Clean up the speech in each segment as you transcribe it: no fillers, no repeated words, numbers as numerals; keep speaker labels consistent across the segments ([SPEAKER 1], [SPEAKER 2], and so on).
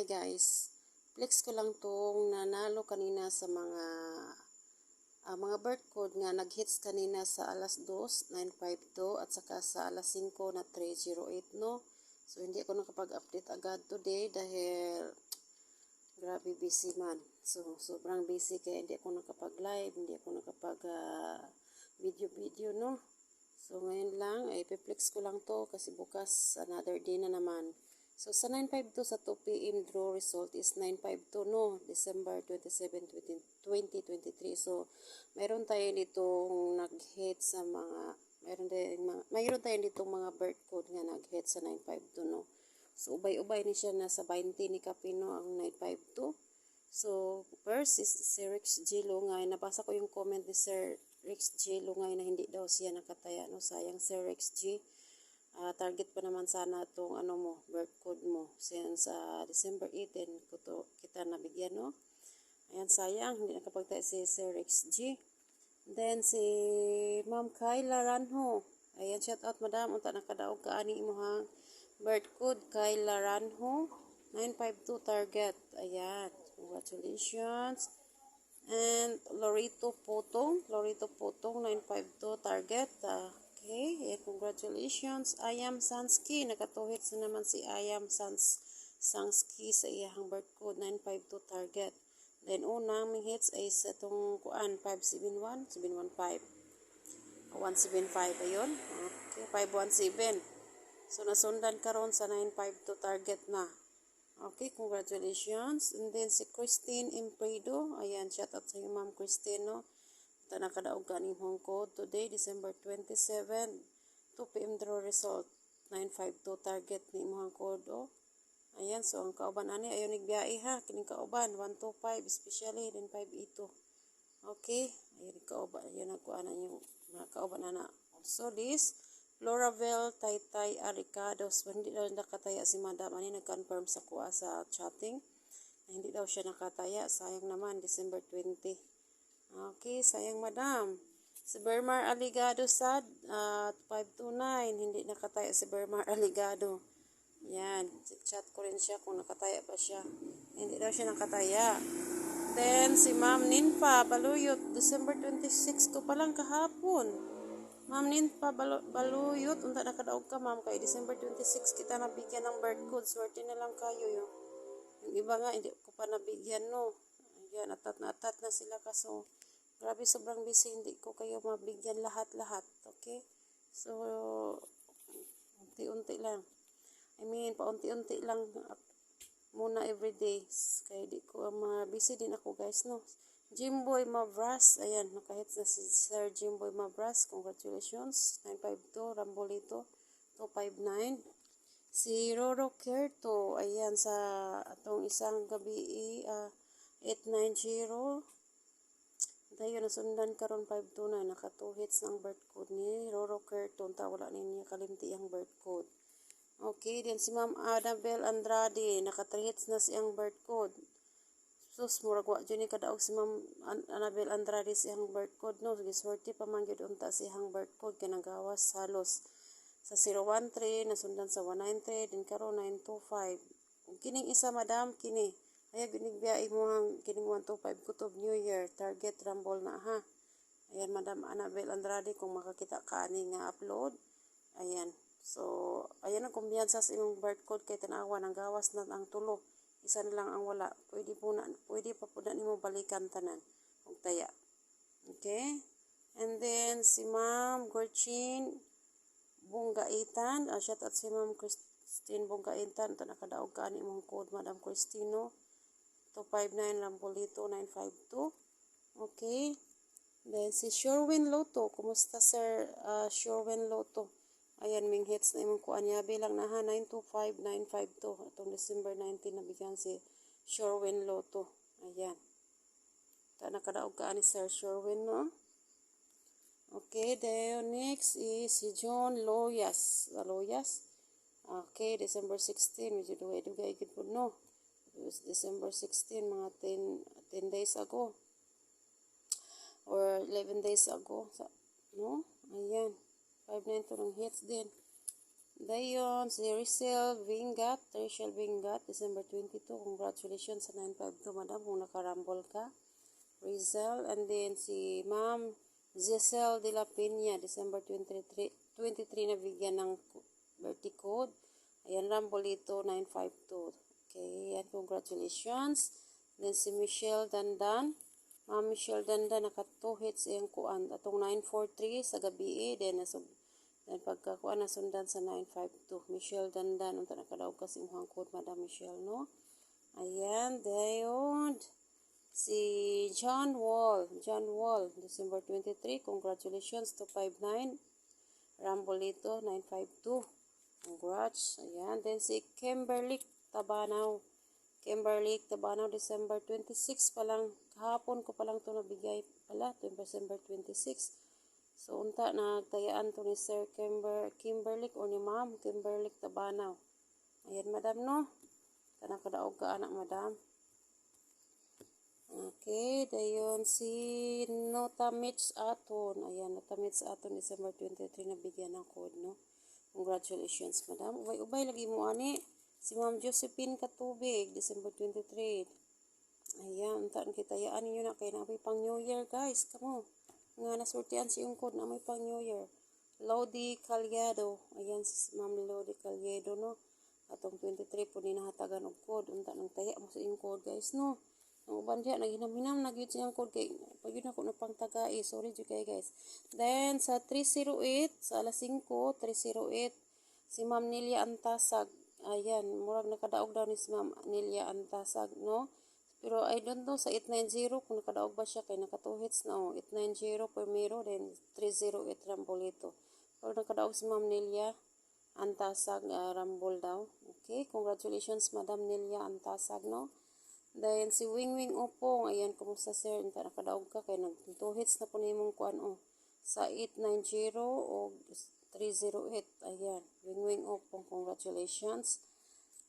[SPEAKER 1] guys, flex ko lang tong nanalo kanina sa mga birth code nga nag-hits kanina sa alas 2, 952 at saka sa alas 5 na 308 no. So hindi ako nakapag-update agad today dahil grabe busy man. So sobrang busy kaya hindi ako nakapag-live, hindi ako nakapag video no. So ngayon lang ay flex ko lang to kasi bukas another day na naman. So, sa 952 sa 2 p.m. draw result is 952 no, December 27, 2023. So, mayroon tayo ditong nag-hit sa mayroon tayo ditong mga birth code nga nag-hit sa 952 no. So, ubay-ubay ni siya na sa 20 ni Capino ang 952. So, first is si Rex G. Lungay. Nabasa ko yung comment ni Sir Rex G. Lungay na hindi daw siya nakataya no. Sayang Sir Rex G. Target pa naman sana itong birth code mo since December 18 kita nabigyan no. Ayan, sayang hindi nakapagtayo si Sir XG. Then si Ma'am Kyla Ranho, ayan, shout out madam, unta nakadaog ka ani imong birth code Kyla Ranho 952 target. Ayan, congratulations. And Lorito Potong 952 target. Okay, congratulations. Ayam Sansky, nakatuhit na naman si Ayam Sansky sa iyang birth code 952 target. Then unang may hits ay sa itong 571, 715. 175 ayun. Okay, 517. So nasundan karon sa 952 target na. Okay, congratulations. And then si Christine Impredo, ayan, shout out sa iyo Ma'am Christine no. Ito nakadaog ka nimong code today, December 27, 2 p.m. draw result, 952 target ni imong code. Oh. Ayan, so ang kauban ani, ayaw nigbiyahe ha, kining kauban, 125, especially, then 582. Okay, ayaw nigkauban, ayaw nagkuanan yung mga kauban na. Also this, Floravel Taytay Aricados, hindi daw nakataya si madam, ani nag-confirm sa kuha sa chatting, na hindi daw siya nakataya, sayang naman, December 20. Okay, sayang madam. Si Bermar Aligado sad, 529, hindi nakataya si Bermar Aligado. Yan, chat ko rin siya kung nakataya pa siya. Hindi daw siya nakataya. Then, si Ma'am Ninfa Baluyot, December 26 ko palang kahapon. Ma'am Ninfa Baluyot, unta nakadaog ka ma'am, kay December 26 kita nabigyan ng birth code. Swerte na lang kayo yun. Yung iba nga, hindi ko pa nabigyan no. Ayan, atat na sila kaso grabe sobrang busy, hindi ko kayo mabigyan lahat-lahat. Okay? So, unti-unti lang. Paunti-unti lang muna everyday. Kaya di ko busy din ako guys, no? Jimboy Mavras, ayan, nakahits na si Sir Jimboy Mavras. Congratulations. 952, Rambolito, 259. Si Roro Kerto, ayan, sa atong isang gabi, 890. Dayo nasundan karon 529, naka 2 hits ng birth code ni Roro Kerton, wala niya kalimti ang birth code. Okay, then si Ma'am Annabel Andrade, naka 3 hits na siyang birth code. Sus, murag wa dyan ni kadaog si Ma'am Annabel Andrade siyang birth code, no? Giswerte pa man gyud unta siyang birth code, kanagawas halos sa 013, nasundan sa 193, din karon 925. Kining isa madam, kini ayaw ginigbiyahe mo ang kining 125 kutob New Year. Target rumble na ha. Ayan, Madam Annabel Andrade, kung makakita ka ani nga upload. Ayan. So, ayan ang kumbiyansa sa imong birth code kay tanawa ng gawas na ang tulo. Isa na lang ang wala. Pwede pa po na nimo balikan tanan. Ug taya. Okay? And then, si Ma'am Gorchin Bungaitan. Shout out si Ma'am Christine Bungaitan. Ito nakadaog ka ani imong code, Madam Cristino. 259 Rambolito 952. Okay. Then si Sherwin Loto. Kumusta Sir Sherwin Loto? Ayan, ming hits na imong kuan niya. Bilang na ha, 925, 952. Itong December 19 nabigyan si Sherwin Loto. Ayan. Ta nakadaog ka ni Sir Sherwin, no? Okay, then next is si John Loyas. Okay, December 16. Medyo dugay gid po, no? It was December 16, mga 10 days ago. Or 11 days ago. No? Ayan. 592 ng hits din. Dayon, si Rizal Vingat, Rachel Vingat, December 22. Congratulations sa 952, madam, kung nakarambol ka. Rizal, and then si Ma'am Giselle de la Peña, December 23, 23 na bigyan ng birthday code. Ayan, Rambolito 952. Okay, yan, congratulations. Then si Michelle Dandan, Ma'am Michelle Dandan, naka 2 hits iyang kuan. Atong 943 sa gabi, then pagkakuan na sundan sa 952. Michelle Dandan, unta nakadaog kasi imong code, Madam Michelle, no? Ayan, dayon. Si John Wall, December 23, congratulations to 59. Rambolito 952. Congrats. Ayan, then si Kimberly Tabanaw, December 26 pa lang, kahapon ko pa lang to nabigay pala, December 26. So, unta nagtayaan to ni Sir Kimberly o ni Ma'am Kimberly Tabanaw. Ayan, madam, no? Kanang kadaog ka, anak, madam. Okay, dayon si Notamits Aton. Ayan, Notamits Aton, December 23, nabigyan ng code, no? Congratulations, madam. Ubay lagi mo, ani. Si Ma'am Josephine Katubig, December 23. Ayan, untaan kitayaan ninyo na kay na may pang New Year, guys. Kamo. Nga nasurtian si yung code na may pang New Year. Lodi Calyado. Ayan, si Ma'am Lodi Calyado, no? Atong 23 po din nahatagan og code. Unta nang taya mo sa yung code, guys, no? Ang uban diya, naghinam-hinam, nagyud siyang code kay pag yun ako na pang tagai. Sorry dyan kayo, guys. Then, sa 308, sa alas 5, 308, si Ma'am Nelia Antasag. Ayan, murag nakadaog daw ni si Ma'am Nelia Antasag, no? Pero I don't know sa 890 kung nakadaog ba siya kay naka 2 hits na, 890 Primero, then 308 Rambolito. Pero nakadaog si Ma'am Nelia Antasag, Rambol daw. Okay, congratulations Madam Nelia Antasag, no? Then si Wing Opong, ayan, kumusta sir? Nakadaog ka kay nag 2 hits na po na imong kuan, sa 890 o 308. Ayan, Wing Opong, congratulations.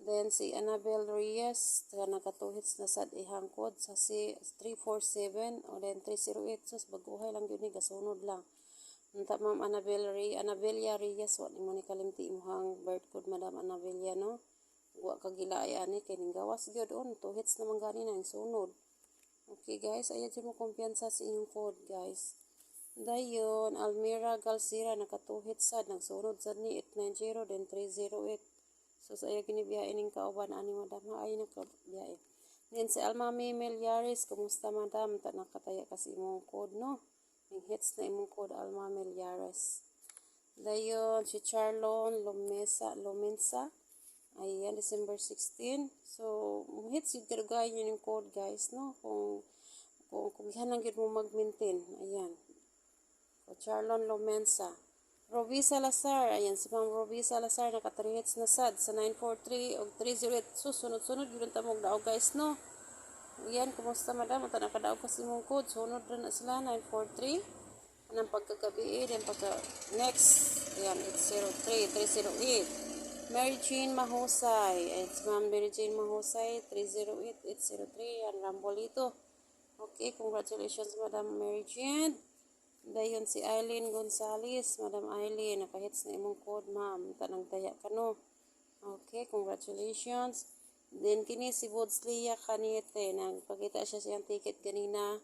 [SPEAKER 1] Then si Annabel Reyes, naka 2 hits na sad ihang code sa si 347 o then 308. Sus, baguhay lang yun, gasunod lang. Unta Ma'am Annabelia Reyes, wa nimo ni kalimti imong birth code, Madam Annabelia, no? Wa kagilaya ni kay ning gawas gyud on 2 hits naman gani na sunod. Okay, guys, ayan mo kumpiyansa sa inyong code, guys. Dayon, Almira Galsira, naka 2 hits sad, nagsunod sad ni 890 then 308. So, sa iyo ginibiyain ng kauban, ani, madam, ay nakabiyain. Then, si Almami Melyares, kumusta, madam? Nakataya kasi imong code, no? Yung hits na imong code, Alma Melyares. Dayon, si Charlon Lomensa. Ayan, December 16. So, hits yung karugayan yun yung code, guys, no? Kung yan yun mo mag-maintain. Ayan. So, Charlon Lomensa. Roby Salazar, ayan si Ma'am Roby Salazar, naka 3 hits na sad sa 943 o 308. So, sunod-sunod yun tamog daog, guys, no? Ayan, kumusta, madam? Ito nakadaog kasi mong code. Sunod rin na sila, 943. Anong pagkagabi, then pagka next, ayan, 803, 308. Mary Jane Mahusay, ayan si Ma'am Mary Jane Mahusay, 308, 803, ayan, Rambolito. Okay, congratulations, Madam Mary Jane. Dayon si Eileen Gonzalez, Madam Eileen, nakahits na imong code, ma'am. Tanang taya ka, no? Okay, congratulations. Then kini si Bodslia Canete, nagpakita siya siyang ticket ganina.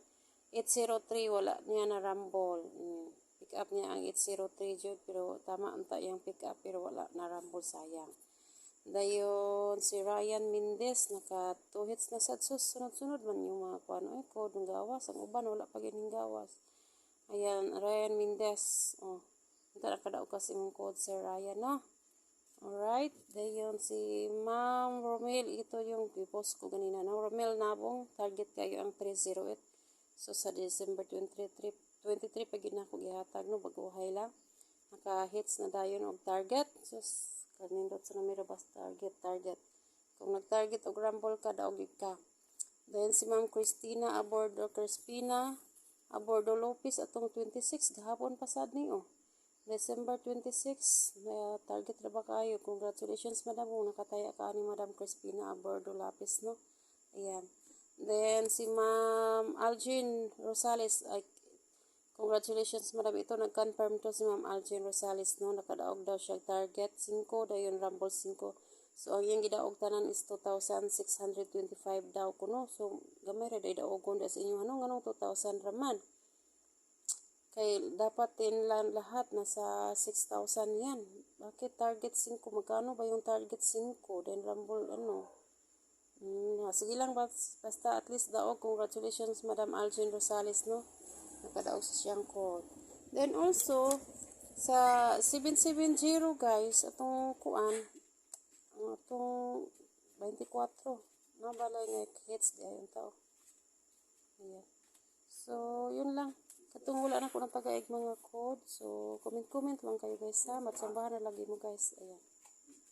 [SPEAKER 1] 803, wala niya na rumble. Pick up niya ang 803 jud, pero tama anta yung pick up, pero wala na rumble, sayang. Dayon si Ryan Mendez, naka 2 hits na sad, sunod-sunod man yung mga code ng gawas. Ang uban, wala pa gining gawas. Ayan, Ryan Mendez. Ito nakadaog kasi mong code, Sir Ryan, no? Alright. Dayon si Ma'am Romel. Ito yung post ko ganina, no? Romel Nabong. Target kayo ang 308. So, sa December 23 pag ginako gihatag, no? Baguhay lang. Naka-hits na dayon og target. So, kanindot sa numero bas target. Kung nag-target og rumble ka, daog ka. Then si Ma'am Christina Abordo Lopez atong 26 gahapon pasad ni, December 26 na target ra ba kayo? Congratulations, madam, kung nakataya ka ni Madam Crispina Abordo Lopez, no? Ayan. Then si Ma'am Algin Rosales, Congratulations, madam. Ito, nag-confirm to si Ma'am Aljen Rosales, no? Nakadaog daw siya target 5, dayon Rumble 5. So, ang iyang gidaog tanan is 2,625 daw kuno. So, gamay ra day daogon da sa inyo. Anong 2,000 raman? Kay dapat din lang lahat nasa 6,000 yan. Bakit target 5? Magkano ba yung target 5? Then Rumble, ano? Sige lang, basta at least daog. Congratulations, Madam Aljen Rosales, no? Nakadaog sa siyang code. Then also, sa 770 guys, atong kuan, atong 24, nabalay nga hits di ayun tao. Ayan. So, yun lang. Katong wala na ko ng pag-aig mga code. So, comment lang kayo guys ha. Matsambahan na lagi mo guys. Ayan.